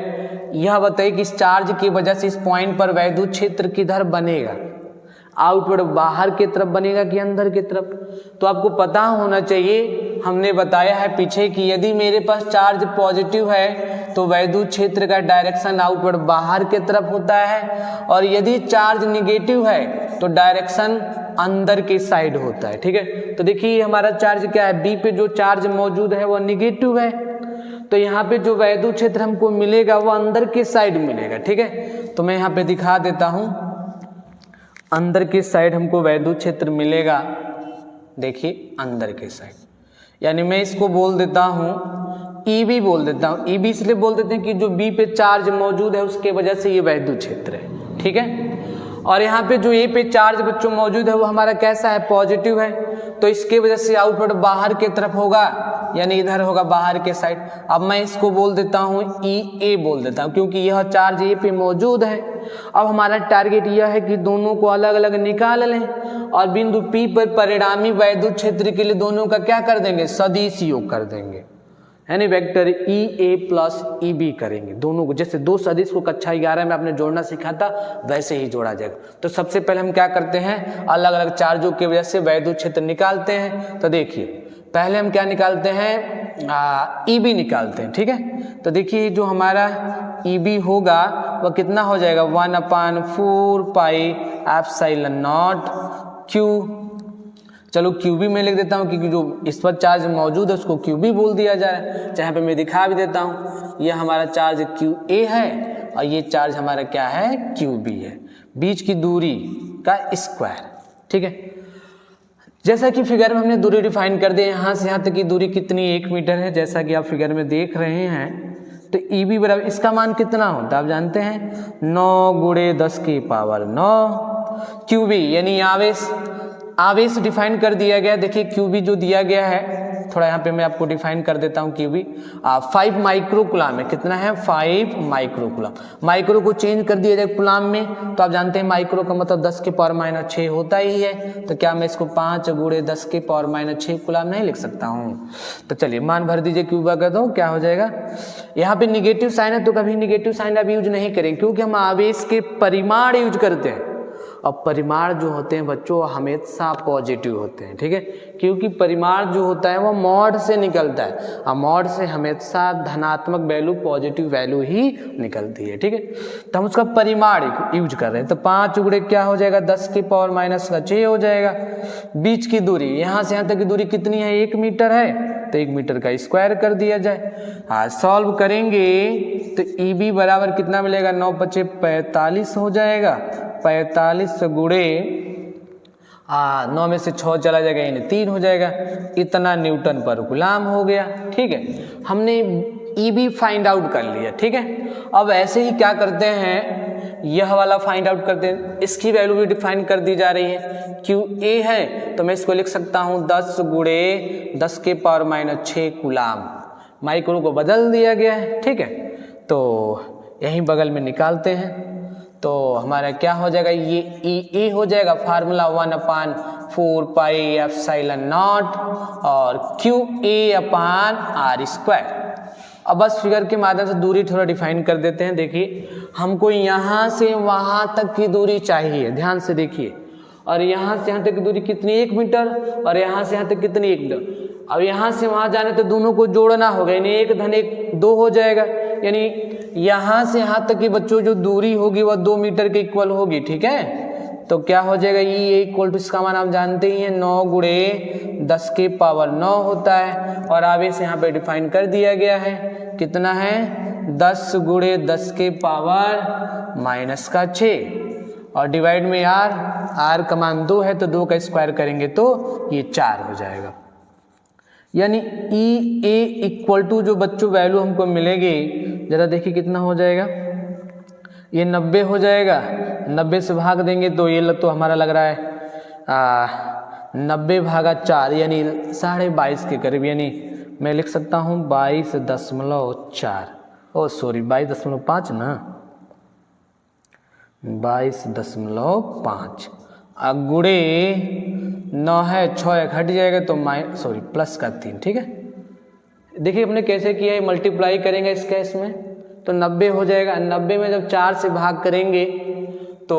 यह बताइए कि इस चार्ज की वजह से इस पॉइंट पर वैद्युत क्षेत्र किधर बनेगा, आउटवर्ड बाहर की तरफ बनेगा कि अंदर की तरफ? तो आपको पता होना चाहिए, हमने बताया है पीछे कि यदि मेरे पास चार्ज पॉजिटिव है तो वैद्युत क्षेत्र का डायरेक्शन आउटवर्ड बाहर की तरफ होता है, और यदि चार्ज निगेटिव है तो डायरेक्शन अंदर की साइड होता है। ठीक है, तो देखिए हमारा चार्ज क्या है, बी पे जो चार्ज मौजूद है वो निगेटिव है, तो यहाँ पे जो वैद्युत क्षेत्र हमको मिलेगा वो अंदर की साइड मिलेगा। ठीक है, तो मैं यहाँ पे दिखा देता हूँ, अंदर की साइड हमको वैद्युत क्षेत्र मिलेगा, देखिए अंदर की साइड, यानी मैं इसको बोल देता हूँ ईबी बोल देता हूँ। ईबी इसलिए बोल देते हैं कि जो बी पे चार्ज मौजूद है उसके वजह से ये वैद्युत क्षेत्र है। ठीक है, और यहाँ पे जो ए पे चार्ज बच्चों मौजूद है वो हमारा कैसा है, पॉजिटिव है, तो इसके वजह से आउटवर्ड बाहर की तरफ होगा, यानी इधर होगा बाहर के साइड। अब मैं इसको बोल देता हूँ ई ए बोल देता हूँ, क्योंकि यह चार्ज ए पे मौजूद है। अब हमारा टारगेट यह है कि दोनों को अलग अलग निकाल लें और बिंदु पी पर परिणामी वैद्युत क्षेत्र के लिए दोनों का क्या कर देंगे, सदिश योग कर देंगे, यानी वेक्टर ई ए प्लस ई बी करेंगे दोनों को। जैसे दो सदिश को कक्षा 11 में आपने जोड़ना सीखा था वैसे ही जोड़ा जाएगा। तो सबसे पहले हम क्या करते हैं, अलग अलग चार्जों की वजह से वैद्युत क्षेत्र निकालते हैं। तो देखिए पहले हम क्या निकालते हैं, ई बी निकालते हैं। ठीक है, तो देखिए जो हमारा ई बी होगा वह कितना हो जाएगा, 1/4 पाई एप्सिलॉन नॉट क्यू, चलो क्यू बी मैं लिख देता हूँ क्योंकि जो इस पर चार्ज मौजूद है उसको क्यू बी बोल दिया जाए, चाहे पे मैं दिखा भी देता हूँ। ये हमारा चार्ज क्यू ए है और ये चार्ज हमारा क्या है, क्यू बी है, बीच की दूरी का स्क्वायर। ठीक है, जैसा कि फिगर में हमने दूरी डिफाइन कर दी, यहाँ से यहाँ तक की दूरी कितनी, 1 मीटर है, जैसा कि आप फिगर में देख रहे हैं। तो ई बी बराबर इसका मान कितना होता है आप जानते हैं, 9 गुणे 10 की पावर 9 क्यू बी, यानी आवेश डिफाइन कर दिया गया। देखिए क्यू बी जो दिया गया है, थोड़ा यहाँ पे मैं आपको डिफाइन कर देता हूँ। क्यू बी 5 माइक्रोकुलाम है, कितना है, 5 माइक्रोकुलाम। माइक्रो को चेंज कर दिया जाए कुलाम में, तो आप जानते हैं माइक्रो का मतलब 10 के पावर माइनस 6 होता ही है। तो क्या मैं इसको 5 गुणे 10 के पावर माइनस 6 कुलाम नहीं लिख सकता हूँ? तो चलिए मान भर दीजिए, क्यू बा कर दो, क्या हो जाएगा। यहाँ पे निगेटिव साइन है तो कभी निगेटिव साइन आप यूज नहीं करेंगे, क्योंकि हम आवेश के परिमाण यूज करते हैं, और परिमाण जो होते हैं बच्चों हमेशा पॉजिटिव होते हैं। ठीक है, क्योंकि परिमाण जो होता है वो मॉड से निकलता है, और मॉड से हमेशा धनात्मक वैल्यू, पॉजिटिव वैल्यू ही निकलती है। ठीक है, तो हम उसका परिमाण यूज कर रहे हैं। तो 5 गुणे क्या हो जाएगा, 10 की पावर माइनस 6 हो जाएगा। बीच की दूरी यहाँ से यहाँ तक की दूरी कितनी है, 1 मीटर है, तो 1 मीटर का स्क्वायर कर दिया जाए। हाँ, सॉल्व करेंगे तो ई बी बराबर कितना मिलेगा, 9 × 5 = 45 हो जाएगा। 45 गुणे 9 में से 6 चला जाएगा, यानी 3 हो जाएगा। इतना न्यूटन पर गुलाम हो गया। ठीक है, हमने ई बी फाइंड आउट कर लिया। ठीक है, अब ऐसे ही क्या करते हैं, यह वाला फाइंड आउट करते हैं, इसकी वैल्यू भी डिफाइन कर दी जा रही है। क्यू ए है तो मैं इसको लिख सकता हूँ 10 गुणे 10 के पावर माइनस 6 कुलाम। माइक्रो को बदल दिया गया है। ठीक है, तो यहीं बगल में निकालते हैं, तो हमारा क्या हो जाएगा, ये ई ए हो जाएगा, फार्मूला 1/4 पाई एप्सिलॉन नॉट और Q A upon R square. अब बस फिगर के माध्यम से दूरी थोड़ा डिफाइन कर देते हैं। देखिए हमको यहाँ से वहाँ तक की दूरी चाहिए, ध्यान से देखिए, और यहाँ से यहाँ तक की दूरी कितनी, 1 मीटर, और यहाँ से यहाँ तक कितनी, 1 मीटर। अब यहाँ से वहाँ जाने तो दोनों को जोड़ना होगा, यानी 1 + 1 2 हो जाएगा, यानी यहाँ से यहाँ तक की बच्चों जो दूरी होगी वह 2 मीटर के इक्वल होगी। ठीक है, तो क्या हो जाएगा, ई इक्वल टू, इसका मान आप जानते ही हैं 9 गुणे 10 के पावर 9 होता है, और आगे से यहाँ पे डिफाइन कर दिया गया है, कितना है 10 गुणे 10 के पावर माइनस का 6, और डिवाइड में आर का मान 2 है तो 2 का स्क्वायर करेंगे तो ये 4 हो जाएगा। यानी ई ए इक्वल टू जो बच्चों वैल्यू हमको मिलेगी, जरा देखिए कितना हो जाएगा, ये 90 हो जाएगा, 90 से भाग देंगे तो ये तो हमारा लग रहा है 90 भागा 4 यानी 22.5 के करीब, यानी मैं लिख सकता हूँ 22.4, ओ सॉरी 22.5 ना, 22.5 गुणे 9 है, 6 एक हट जाएगा तो प्लस का 3, ठीक है। देखिए हमने कैसे किया है, मल्टीप्लाई करेंगे इस केस में तो 90 हो जाएगा, 90 में जब 4 से भाग करेंगे तो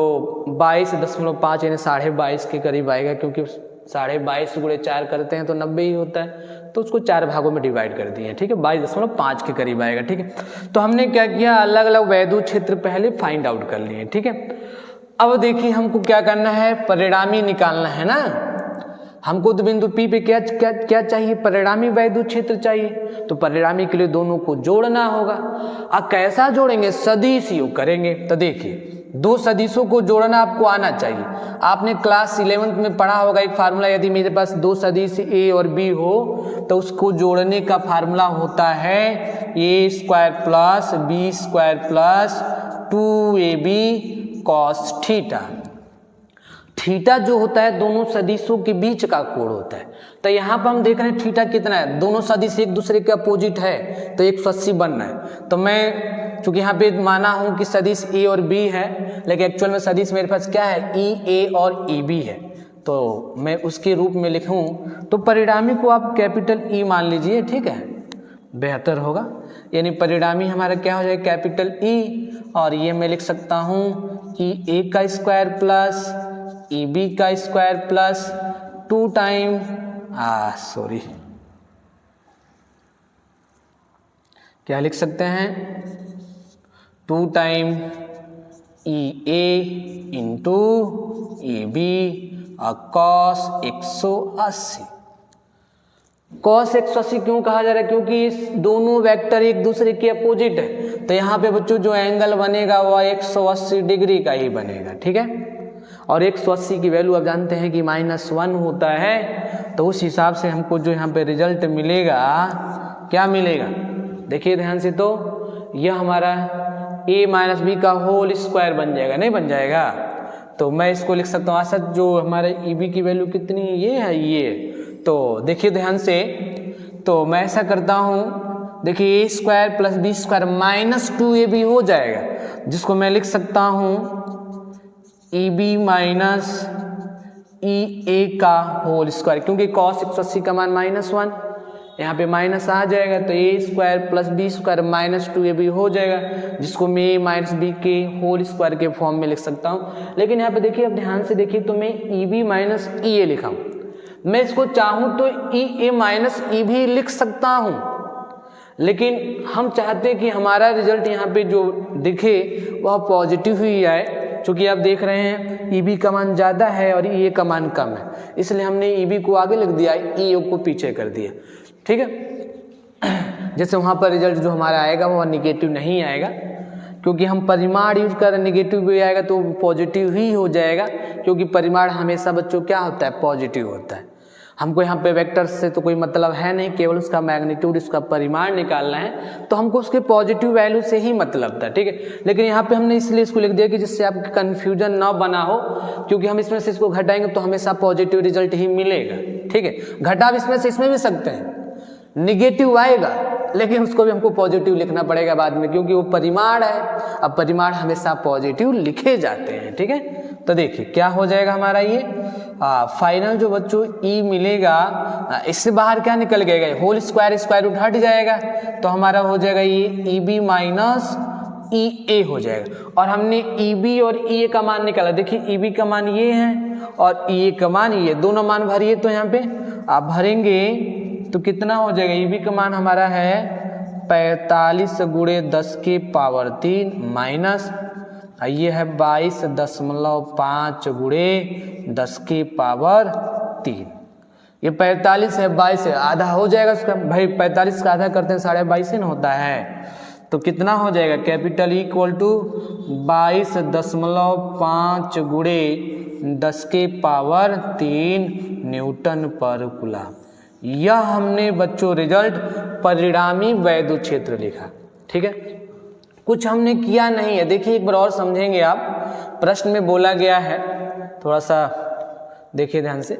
22.5 यानी 22.5 के करीब आएगा, क्योंकि 22.5 गुणे 4 करते हैं तो 90 ही होता है, तो उसको 4 भागों में डिवाइड कर दिए, ठीक है, 22.5 के करीब आएगा, ठीक है। तो हमने क्या किया, अलग अलग वैद्युत क्षेत्र पहले फाइंड आउट कर लिए, ठीक है। अब देखिए हमको क्या करना है, परिणामी निकालना है ना, हमको तो बिंदु P पे क्या क्या क्या चाहिए, परिणामी वैद्युत क्षेत्र चाहिए, तो परिणामी के लिए दोनों को जोड़ना होगा। अब कैसा जोड़ेंगे, सदिश योग करेंगे। तो देखिए 2 सदिशों को जोड़ना आपको आना चाहिए, आपने क्लास 11th में पढ़ा होगा एक फार्मूला, यदि मेरे पास 2 सदिश A और B हो तो उसको जोड़ने का फार्मूला होता है A square plus B square plus 2AB cos theta. Theta जो होता है दोनों सदिशों के बीच का कोण होता है, तो यहाँ पर हम देख रहे हैं थीटा कितना है, दोनों सदिश एक दूसरे के अपोजिट है तो 180 बनना है। तो मैं चूंकि यहाँ पे माना हूँ कि सदिश ए और बी है, लेकिन एक्चुअल में सदिश मेरे पास क्या है, ई ए और ई बी है, तो मैं उसके रूप में लिखूँ तो परिणामी को आप कैपिटल ई मान लीजिए, ठीक है, बेहतर होगा। यानी परिणामी हमारा क्या हो जाएगा, कैपिटल ई, और ये मैं लिख सकता हूँ ई ए का स्क्वायर प्लस ई बी का स्क्वायर प्लस 2 टाइम क्या लिख सकते हैं, 2 time E A into E B cos 180। Cos 180 क्यों कहा जा रहा है, क्योंकि इस दोनों वेक्टर एक दूसरे के अपोजिट है, तो यहाँ पे बच्चों जो एंगल बनेगा वह 180 डिग्री का ही बनेगा, ठीक है। और 180 की वैल्यू आप जानते हैं कि -1 होता है, तो उस हिसाब से हमको जो यहाँ पे रिजल्ट मिलेगा, क्या मिलेगा, देखिए ध्यान से, तो यह हमारा a माइनस बी का होल स्क्वायर बन जाएगा, नहीं बन जाएगा, तो मैं इसको लिख सकता हूँ असत जो हमारे ई बी की वैल्यू कितनी है, ये है ये, तो देखिए ध्यान से, तो मैं ऐसा करता हूँ, देखिए a square plus B square -2ab हो जाएगा, जिसको मैं लिख सकता हूँ E B minus E A का होल स्क्वायर, क्योंकि cos 180 का मान -1, यहाँ पे माइनस आ जाएगा, तो a square plus B square -2ab हो जाएगा, जिसको मैं a माइनस बी के होल स्क्वायर के फॉर्म में लिख सकता हूँ। लेकिन यहाँ पे देखिए, अब ध्यान से देखिए, तो मैं ई बी माइनस ई ए लिखा हूँ, मैं इसको चाहूँ तो ई ए माइनस ई भी लिख सकता हूँ, लेकिन हम चाहते हैं कि हमारा रिजल्ट यहाँ पे जो दिखे वह पॉजिटिव ही आए, क्योंकि आप देख रहे हैं ई बी का मान ज़्यादा है और ई ए का मान कम है, इसलिए हमने ई बी को आगे लिख दिया, ई ए को पीछे कर दिया, ठीक है। जैसे वहाँ पर रिजल्ट जो हमारा आएगा वह निगेटिव नहीं आएगा, क्योंकि हम परिमाण यूज कर, निगेटिव भी आएगा तो पॉजिटिव ही हो जाएगा, क्योंकि परिमाण हमेशा बच्चों क्या होता है, पॉजिटिव होता है। हमको यहाँ पे वेक्टर से तो कोई मतलब है नहीं, केवल उसका मैग्नीट्यूड, उसका परिमाण निकालना है, तो हमको उसके पॉजिटिव वैल्यू से ही मतलब था, ठीक है। लेकिन यहाँ पे हमने इसलिए इसको लिख दिया कि जिससे आपकी कन्फ्यूजन ना बना हो, क्योंकि हम इसमें से इसको घटाएंगे तो हमेशा पॉजिटिव रिजल्ट ही मिलेगा, ठीक है। घटा इसमें से इसमें भी सकते हैं, निगेटिव आएगा लेकिन उसको भी हमको पॉजिटिव लिखना पड़ेगा बाद में, क्योंकि वो परिमाण है, अब परिमाण हमेशा पॉजिटिव लिखे जाते हैं, ठीक है। तो देखिए क्या हो जाएगा हमारा ये फाइनल जो बच्चों ई मिलेगा, इससे बाहर क्या निकल गएगा, होल स्क्वायर स्क्वायर रूट हट जाएगा, तो हमारा हो जाएगा ये E B minus E A हो जाएगा। और हमने ई बी और ई ए का मान निकाला, देखिए ई बी का मान ये है और ई ए का मान ये, दोनों मान भरिए, तो यहाँ पे आप भरेंगे तो कितना हो जाएगा, ई बी का मान हमारा है 45 गुणे 10 के पावर 3 माइनस ये है 22.5 गुणे 10 की पावर 3। ये 45 है, 22 है, आधा हो जाएगा उसका भाई। 45 का आधा करते हैं 22.5 ना होता है, तो कितना हो जाएगा कैपिटल इक्वल टू 22.5 गुणे 10 के पावर 3 न्यूटन पर कूलम। यह हमने बच्चों रिजल्ट परिणामी वैद्युत क्षेत्र लिखा। ठीक है, कुछ हमने किया नहीं है। देखिए एक बार और समझेंगे आप, प्रश्न में बोला गया है, थोड़ा सा देखिए ध्यान से,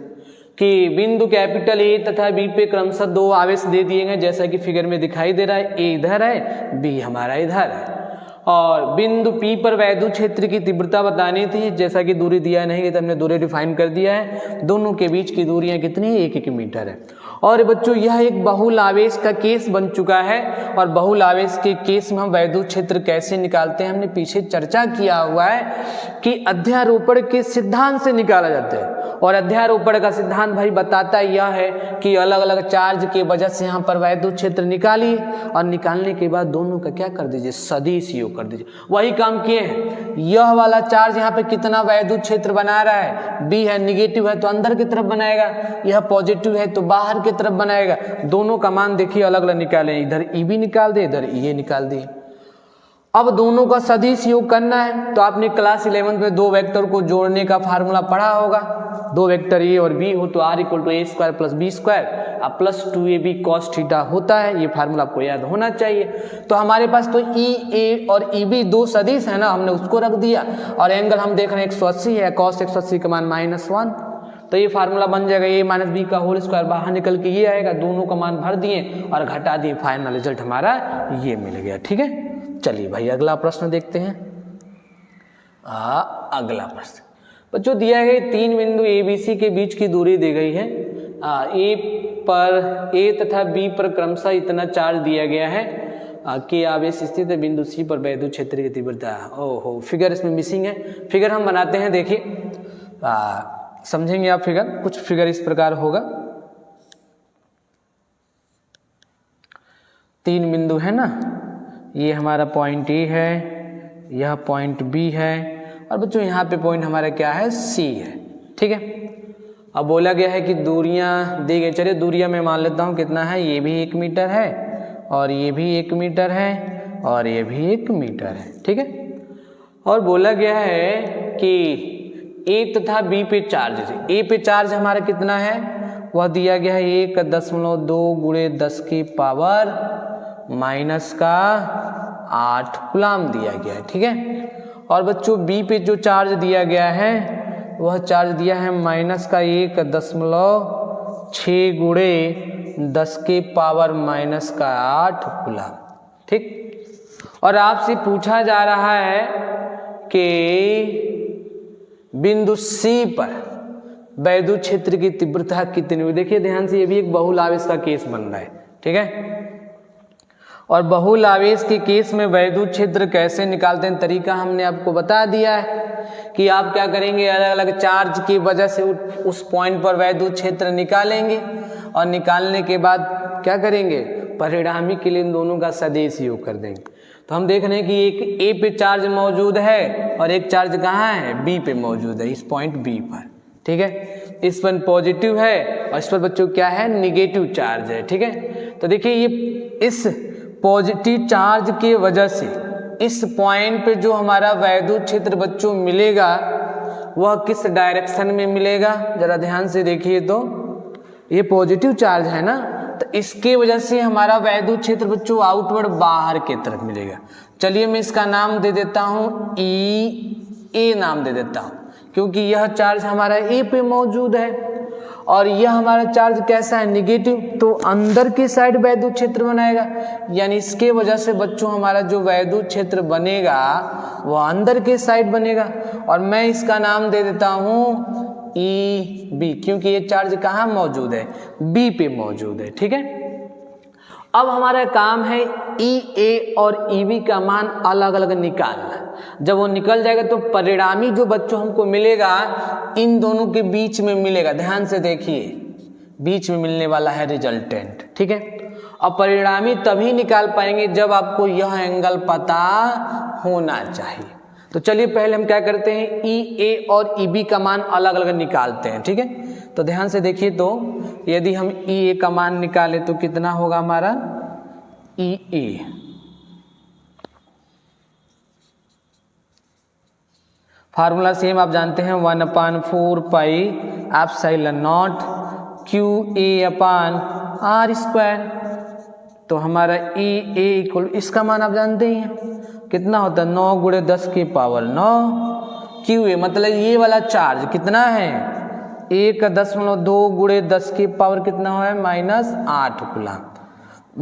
कि बिंदु कैपिटल ए तथा बी पे क्रमशः 2 आवेश दे दिए गए, जैसा कि फिगर में दिखाई दे रहा है। ए इधर है, बी हमारा इधर है, और बिंदु पी पर वैद्युत क्षेत्र की तीव्रता बतानी थी। जैसा कि दूरी दिया नहीं है तो हमने दूरी डिफाइन कर दिया है। दोनों के बीच की दूरियां कितनी है, 1-1 मीटर है। और बच्चों यह एक बहुल आवेश का केस बन चुका है, और बहुल आवेश के केस में हम वैद्युत क्षेत्र कैसे निकालते हैं हमने पीछे चर्चा किया हुआ है कि अध्यारोपण के सिद्धांत से निकाला जाता है। और अध्यारोपण का सिद्धांत भाई बताता यह है कि अलग अलग चार्ज के वजह से यहाँ पर वैद्युत क्षेत्र निकालिए, और निकालने के बाद दोनों का क्या कर दीजिए, सदिश योग कर दीजिए। वही काम किए हैं। यह वाला चार्ज यहाँ पे कितना वैद्युत क्षेत्र बना रहा है, बी है, निगेटिव है तो अंदर की तरफ बनाएगा, यह पॉजिटिव है तो बाहर की तरफ बनाएगा। दोनों का मान देखिए अलग अलग निकाले, इधर ई भी निकाल दे, इधर ये निकाल दिए। अब दोनों का सदिश योग करना है, तो आपने क्लास 11 में 2 वेक्टर को जोड़ने का फार्मूला पढ़ा होगा। 2 वेक्टर ए और बी हो तो r = a² + b² अब +2ab cos थीटा होता है। ये फार्मूला आपको याद होना चाहिए। तो हमारे पास तो ई ए और ई बी 2 सदिश है ना, हमने उसको रख दिया, और एंगल हम देख रहे हैं 180 है, cos 180 का मान -1, तो ये फार्मूला बन जाएगा a - b का होल स्क्वायर, बाहर निकल के ये आएगा। दोनों का मान भर दिए और घटा दिए, फाइनल रिजल्ट हमारा ये मिल गया। ठीक है, चलिए भाई अगला प्रश्न देखते हैं। अगला प्रश्न बच्चों दिया है 3 बिंदु ए बी सी के बीच की दूरी दी गई है। ए पर ए तथा बी पर क्रमशः इतना चार्ज दिया गया है कि आवेश स्थित है बिंदु सी पर वैद्युत क्षेत्र की तीव्रता। ओहो, फिगर इसमें मिसिंग है। फिगर हम बनाते हैं, देखिए समझेंगे आप फिगर। कुछ फिगर इस प्रकार होगा, 3 बिंदु है ना, ये हमारा पॉइंट ए है, यह पॉइंट बी है, और बच्चों यहाँ पे पॉइंट हमारा क्या है, सी है। ठीक है, अब बोला गया है कि दूरियां दी गई। चलिए दूरियां मैं मान लेता हूँ कितना है, ये भी 1 मीटर है, और ये भी 1 मीटर है, और ये भी 1 मीटर है। ठीक है, और बोला गया है कि ए तथा बी पे चार्ज है। ए पे चार्ज हमारा कितना है, वह दिया गया है 1.2 गुणे 10 की पावर -8 कूलम दिया गया है। ठीक है, और बच्चों बी पे जो चार्ज दिया गया है वह चार्ज दिया है -1.6 गुणे 10 की पावर -8 कूलम। ठीक, और आपसे पूछा जा रहा है कि बिंदु सी पर वैद्युत क्षेत्र की तीव्रता कितनी हुई। देखिए ध्यान से, ये भी एक बहुल आवेश का केस बन रहा है। ठीक है, और बहुल आवेश के केस में वैद्युत क्षेत्र कैसे निकालते हैं तरीका हमने आपको बता दिया है कि आप क्या करेंगे, अलग अलग चार्ज की वजह से उस पॉइंट पर वैद्युत क्षेत्र निकालेंगे, और निकालने के बाद क्या करेंगे, परिणामी के लिए इन दोनों का सदिश योग कर देंगे। तो हम देख रहे हैं कि एक ए पे चार्ज मौजूद है और एक चार्ज कहाँ है, बी पे मौजूद है, इस पॉइंट बी पर। ठीक है, इस पर पॉजिटिव है और इस पर बच्चों क्या है, निगेटिव चार्ज है। ठीक है, तो देखिए ये इस पॉजिटिव चार्ज के वजह से इस पॉइंट पे जो हमारा वैद्युत क्षेत्र बच्चों मिलेगा वह किस डायरेक्शन में मिलेगा, जरा ध्यान से देखिए। तो ये पॉजिटिव चार्ज है ना, तो इसके वजह से हमारा वैद्युत क्षेत्र बच्चों आउटवर्ड बाहर की तरफ मिलेगा। चलिए मैं इसका नाम दे देता हूँ ए नाम दे देता हूँ, क्योंकि यह चार्ज हमारा ए पे मौजूद है और यह हमारा चार्ज कैसा है, निगेटिव, तो अंदर की साइड वैद्युत क्षेत्र बनाएगा। यानी इसके वजह से बच्चों हमारा जो वैद्युत क्षेत्र बनेगा वह अंदर के साइड बनेगा, और मैं इसका नाम दे देता हूँ ई बी, क्योंकि ये चार्ज कहाँ मौजूद है, बी पे मौजूद है। ठीक है, अब हमारा काम है ई ए और ई बी का मान अलग अलग निकालना। जब वो निकल जाएगा तो परिणामी जो बच्चों हमको मिलेगा इन दोनों के बीच में मिलेगा। ध्यान से देखिए, बीच में मिलने वाला है रिजल्टेंट। ठीक है, अब परिणामी तभी निकाल पाएंगे जब आपको यह एंगल पता होना चाहिए। तो चलिए पहले हम क्या करते हैं, ई ए और ई बी का मान अलग अलग निकालते हैं। ठीक है, तो ध्यान से देखिए, तो यदि हम ई ए का मान निकालें तो कितना होगा हमारा ई ए, फार्मूला सेम आप जानते हैं 1/4 pi epsilon naught Q A upon R square. तो हमारा ई ए इक्वल, इसका मान आप जानते ही हैं कितना होता है 9 × 10 की पावर 9, क्यू ए मतलब ये वाला चार्ज कितना है 1.2 × 10 की पावर कितना है -8 कूलम।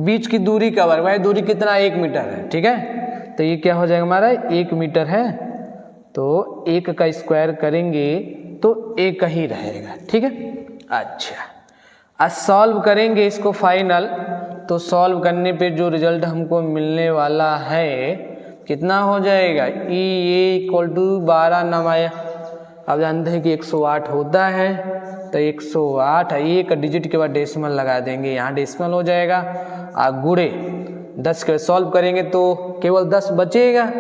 बीच की दूरी कवर, वह दूरी कितना 1 मीटर है। ठीक है, तो ये क्या हो जाएगा हमारा 1 मीटर है, तो 1 का स्क्वायर करेंगे तो 1 ही रहेगा। ठीक है, अच्छा आज सॉल्व करेंगे इसको फाइनल, तो सॉल्व करने पे जो रिजल्ट हमको मिलने वाला है कितना हो जाएगा ई ए इक्वल टू 12 9, आप जानते हैं कि 108 होता है, तो 108 एक डिजिट के बाद डेसिमल लगा देंगे, यहाँ डेसिमल हो जाएगा, गुणे 10 के सॉल्व करेंगे तो केवल 10 बचेगा,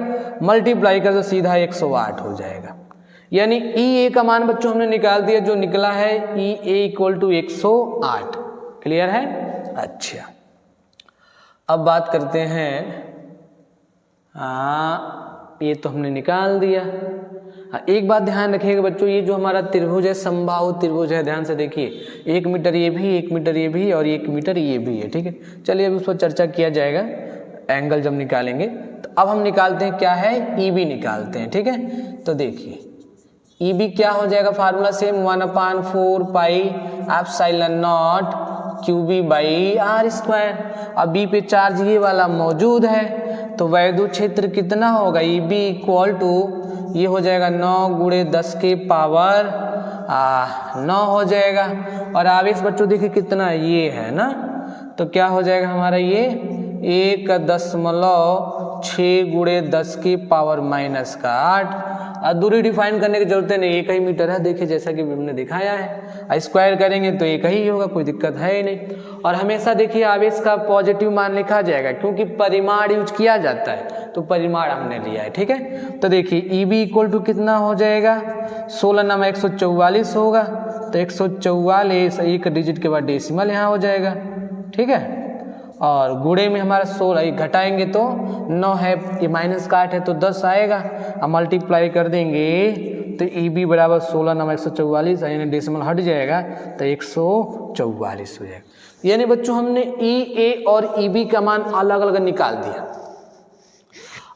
मल्टीप्लाई कर तो सीधा 108 हो जाएगा। यानी ई ए का मान बच्चों हमने निकाल दिया, जो निकला है ई ए इक्वल टू 108। क्लियर है? अच्छा, अब बात करते हैं, ये तो हमने निकाल दिया। एक बात ध्यान रखिएगा बच्चों, ये जो हमारा त्रिभुज है समबाहु त्रिभुज है, ध्यान से देखिए 1 मीटर ये भी, 1 मीटर ये भी और 1 मीटर ये भी है। ठीक है, चलिए अब उस पर चर्चा किया जाएगा एंगल जब निकालेंगे। तो अब हम निकालते हैं क्या है, ई बी निकालते हैं। ठीक है, तो देखिए ई बी क्या हो जाएगा, formula same 1/4 pi epsilon naught Q B by R square. अब बी पे चार्ज ये वाला मौजूद है, तो वैद्युत क्षेत्र कितना होगा ई बी इक्वल टू, ये हो जाएगा 9 × 10 की पावर 9 हो जाएगा। और आवेश बच्चों देखिए कितना ये है ना, तो क्या हो जाएगा हमारा ये 1.6 × 10 की पावर -8। दूरी डिफाइन करने की जरूरत नहीं, 1 ही मीटर है, देखिए जैसा कि हमने दिखाया है। स्क्वायर करेंगे तो 1 ही होगा, कोई दिक्कत है ही नहीं। और हमेशा देखिए आवेश का पॉजिटिव मान लिखा जाएगा, क्योंकि परिमाण यूज किया जाता है, तो परिमाण हमने लिया है। ठीक है, तो देखिए ई बी इक्वल टू कितना हो जाएगा 16 9 144 होगा, तो 144 एक डिजिट के बाद डेसिमल यहाँ हो जाएगा। ठीक है, और गुणे में हमारा 16 घटाएंगे तो 9 है, ये माइनस का 8 है तो 10 आएगा, अब मल्टीप्लाई कर देंगे तो ई बी बराबर 16 9 144, यानी डेसिमल हट जाएगा तो 144 हो जाएगा। यानी बच्चों हमने ई ए और ई बी का मान अलग अलग निकाल दिया।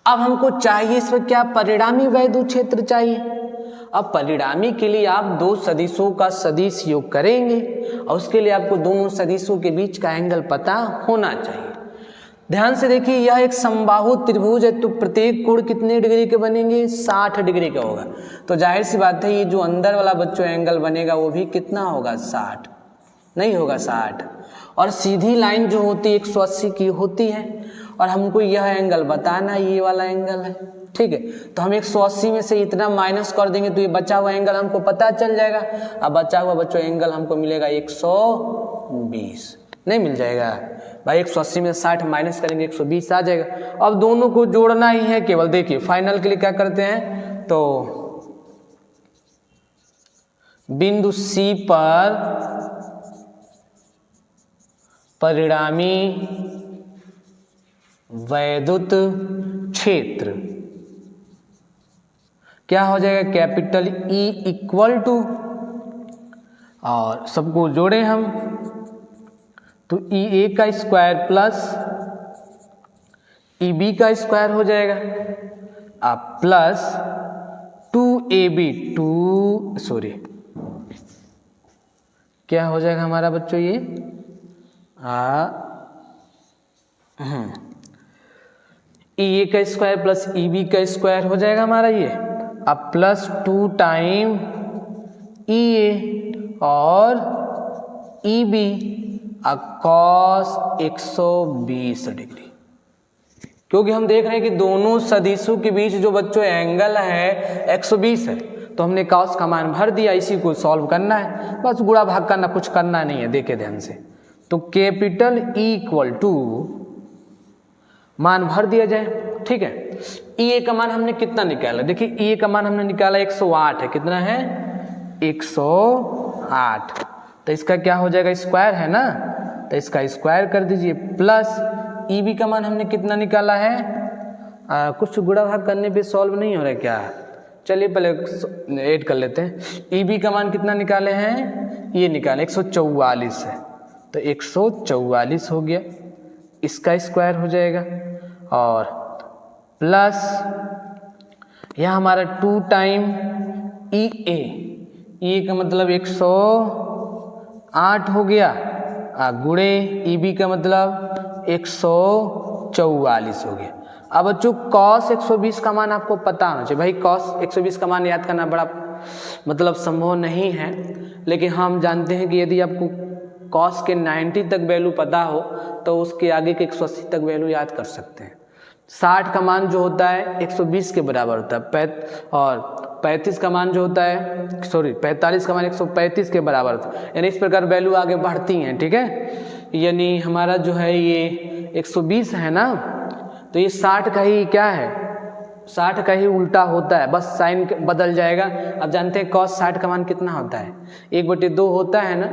अब हमको चाहिए इस पर क्या, परिणामी वैद्युत क्षेत्र चाहिए। अब परिणामी के लिए आप दो सदिशों का सदिश योग करेंगे, और उसके लिए आपको दोनों सदिशों के बीच का एंगल पता होना चाहिए। ध्यान से देखिए, यह एक समबाहु त्रिभुज है, तो प्रत्येक कोण कितने डिग्री के बनेंगे 60 डिग्री का होगा। तो जाहिर सी बात है ये जो अंदर वाला बच्चों एंगल बनेगा वो भी कितना होगा 60, नहीं होगा 60। और सीधी लाइन जो होती है 180 की होती है, और हमको यह एंगल बताना ये वाला एंगल है। ठीक है, तो हम 180 में से इतना माइनस कर देंगे तो ये बचा हुआ एंगल हमको पता चल जाएगा। अब बचा हुआ बच्चों एंगल हमको मिलेगा 120, नहीं मिल जाएगा भाई, 180 में 60 माइनस करेंगे 120 आ जाएगा। अब दोनों को जोड़ना ही है केवल। देखिए फाइनल के लिए क्या करते हैं, तो बिंदु सी पर परिणामी वैद्युत क्षेत्र क्या हो जाएगा, कैपिटल ई इक्वल टू, और सबको जोड़े हम तो ई ए का स्क्वायर प्लस ई बी का स्क्वायर हो जाएगा, अब प्लस 2ab क्या हो जाएगा हमारा बच्चों ये ई ए का स्क्वायर प्लस ई बी का स्क्वायर हो जाएगा हमारा ये, अब प्लस 2 टाइम ई ए और ई बी कॉस 120 डिग्री। क्योंकि हम देख रहे हैं कि दोनों सदिशों के बीच जो बच्चों एंगल है 120 है, तो हमने कॉस का मान भर दिया, इसी को सॉल्व करना है, बस गुणा भाग करना, कुछ करना नहीं है। देखे ध्यान से, तो कैपिटल ई इक्वल टू मान भर दिया जाए। ठीक है, ई ए का मान हमने कितना निकाला, देखिए ई ए का मान हमने निकाला 108 है, कितना है 108, तो इसका क्या हो जाएगा स्क्वायर है ना, तो इसका स्क्वायर कर दीजिए, प्लस ई बी का मान हमने कितना निकाला है, कुछ गुणा भाग करने पे सॉल्व नहीं हो रहा है क्या, चलिए पहले ऐड कर लेते हैं। ई बी का मान कितना निकाले हैं, ये निकाले 144 है, तो 144 हो गया, इसका स्क्वायर हो जाएगा, और प्लस यह हमारा 2 टाइम ई ए का मतलब 108 हो गया, गुणे ई बी का मतलब 144 हो गया। अब बच्चों cos 120 का मान आपको पता होना चाहिए, भाई cos 120 का मान याद करना बड़ा मतलब संभव नहीं है, लेकिन हम जानते हैं कि यदि आपको cos के 90 तक वैल्यू पता हो तो उसके आगे के 180 तक वैल्यू याद कर सकते हैं। 60 का मान जो होता है 120 के बराबर होता है, और 35 का मान जो होता है 45 का मान 135 के बराबर होता है, यानी इस प्रकार वैल्यू आगे बढ़ती हैं, ठीक है। यानी हमारा जो है ये 120 है ना, तो ये 60 का ही क्या है, 60 का ही उल्टा होता है, बस साइन बदल जाएगा। अब जानते हैं cos 60 का मान कितना होता है, 1/2 होता है ना,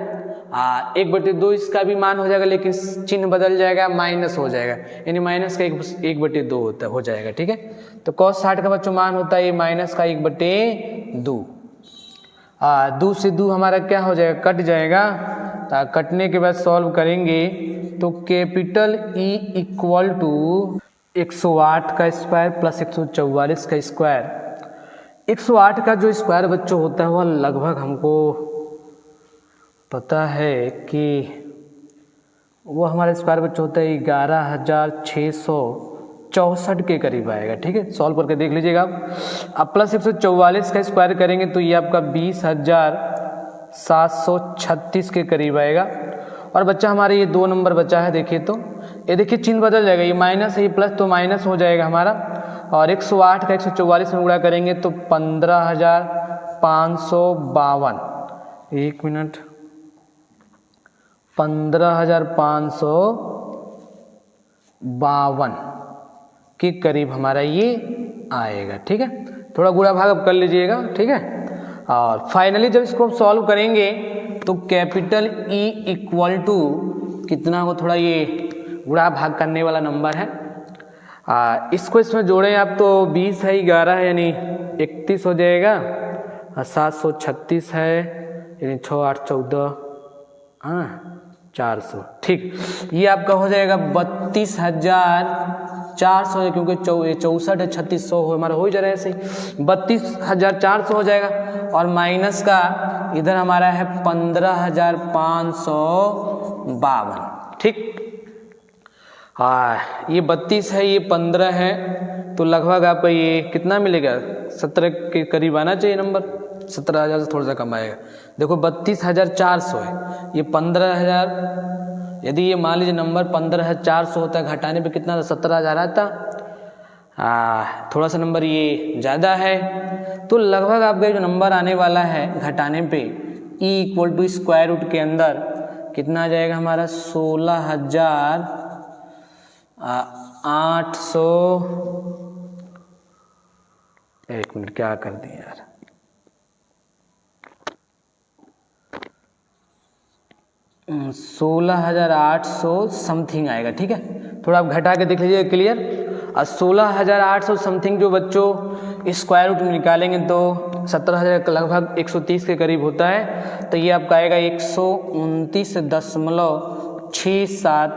1/2 इसका भी मान हो जाएगा, लेकिन चिन्ह बदल जाएगा, माइनस हो जाएगा, यानी माइनस का 1/2 होता हो जाएगा, ठीक है। तो cos 60 का बच्चों मान होता है ये माइनस का 1/2, 2 से 2 हमारा क्या हो जाएगा, कट जाएगा, कटने के बाद सॉल्व करेंगे तो कैपिटल E इक्वल टू 108 का स्क्वायर प्लस 144 का स्क्वायर। 108 का जो स्क्वायर बच्चों होता है वह लगभग हमको पता है कि वो हमारा स्क्वायर बच्चों होता है 11,664 के करीब आएगा, ठीक है। सॉल्व करके देख लीजिएगा आप। अब प्लस 144 का स्क्वायर करेंगे तो ये आपका 20,736 के करीब आएगा। और बच्चा हमारे ये 2 नंबर बचा है, देखिए तो ये देखिए चिन्ह बदल जाएगा, ये माइनस है, ये प्लस, तो माइनस हो जाएगा हमारा, और 108 का 144 में गुणा करेंगे तो 15,552, 1 मिनट, 15,552 के करीब हमारा ये आएगा, ठीक है। थोड़ा गुणा भाग अब कर लीजिएगा, ठीक है। और फाइनली जब इसको सॉल्व करेंगे तो कैपिटल E इक्वल टू कितना हो, थोड़ा ये गुणा भाग करने वाला नंबर है, इसको इसमें जोड़ें आप तो 20 है, 11 है, यानी 31 हो जाएगा, 736 है, यानी 6 8 14 400, ठीक। ये आपका हो जाएगा 32,400, क्योंकि 64 है, 3600 हमारा हो ही जा रहा है ऐसे, 32,400 हो जाएगा, और माइनस का इधर हमारा है 15,552, ठीक। ये 32 है, ये 15 है, तो लगभग आपका ये कितना मिलेगा, 17 के करीब आना चाहिए नंबर, 17,000 से थोड़ा सा कम आएगा। देखो 32,400 है, ये 15,000, यदि ये मान लीजिए नंबर 15,400 होता है, घटाने पे कितना 17,000 आता, थोड़ा सा नंबर ये ज़्यादा है, तो लगभग आपका जो नंबर आने वाला है घटाने पे E equal to square root के अंदर कितना आ जाएगा हमारा 16,800, 1 मिनट क्या कर दिए यार, 16,800 समथिंग आएगा, ठीक है। थोड़ा आप घटा के देख लीजिए क्लियर। और 16,800 समथिंग जो बच्चों स्क्वायर रूट में निकालेंगे तो 17,000 का लगभग 130 के करीब होता है, तो ये आपका आएगा 129.67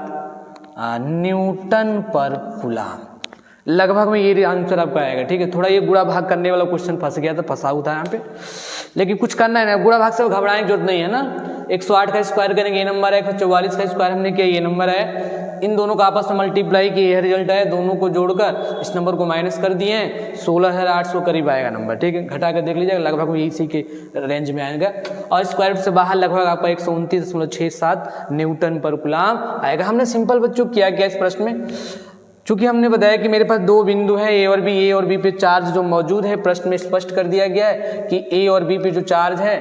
न्यूटन पर कूलम, लगभग में ये आंसर आपका आएगा, ठीक है। थोड़ा ये गुणा भाग करने वाला क्वेश्चन फंस गया था, फंसा हुआ था यहाँ पे, लेकिन कुछ करना है ना, गुणा भाग से घबराने की जरूरत नहीं है ना। 108 का स्क्वायर करेंगे ये नंबर है, 144 का स्क्वायर हमने किया ये नंबर है, इन दोनों का आपस में मल्टीप्लाई किया यह रिजल्ट है, दोनों को जोड़कर इस नंबर को माइनस कर दिए, 16,800 करीब आएगा नंबर, ठीक है। घटा कर देख लीजिएगा, लगभग इसी के रेंज में आएगा, और स्क्वायर रूट से बाहर लगभग आपका 129.67 न्यूटन पर कूलम आएगा। हमने सिंपल बच्चों किया गया इस प्रश्न में, चूंकि हमने बताया कि मेरे पास दो बिंदु हैं ए और बी पे चार्ज जो मौजूद है, प्रश्न में स्पष्ट कर दिया गया है कि ए और बी पे जो चार्ज है,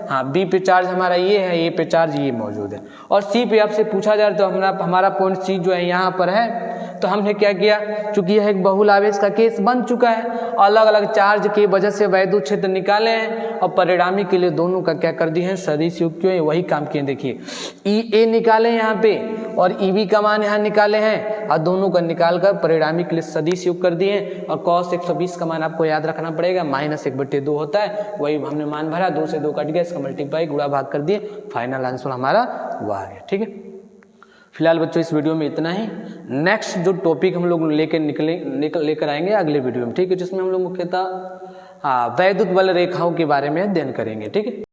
हाँ बी पे चार्ज हमारा ये है, ए पे चार्ज ये मौजूद है, और सी पे आपसे पूछा जा रहा है तो हमारा पॉइंट सी जो है यहाँ पर है। तो हमने क्या किया, चूंकि यह एक बहुल आवेश का केस बन चुका है, अलग अलग चार्ज की वजह से वैद्युत क्षेत्र निकाले हैं और परिणामी के लिए दोनों का क्या कर दिए हैं, सदिश योग क्यों है, वही काम किए। देखिए ई ए निकाले यहाँ पे और ई बी का मान यहाँ निकाले हैं और दोनों का निकाल कर परिणामी के लिए सदिश योग कर दिए हैं। और cos 120 का मान आपको याद रखना पड़ेगा, -1/2 होता है, वही हमने मान भरा, 2 से 2 कट गया, इसका मल्टीप्लाई गुणा भाग कर दिए, फाइनल आंसर हमारा वह आ गया। ठीक है, फिलहाल बच्चों इस वीडियो में इतना ही। नेक्स्ट जो टॉपिक हम लोग लेकर आएंगे अगले वीडियो में, ठीक है, जिसमें हम लोग मुख्यतः वैद्युत बल रेखाओं के बारे में अध्ययन करेंगे। ठीक है।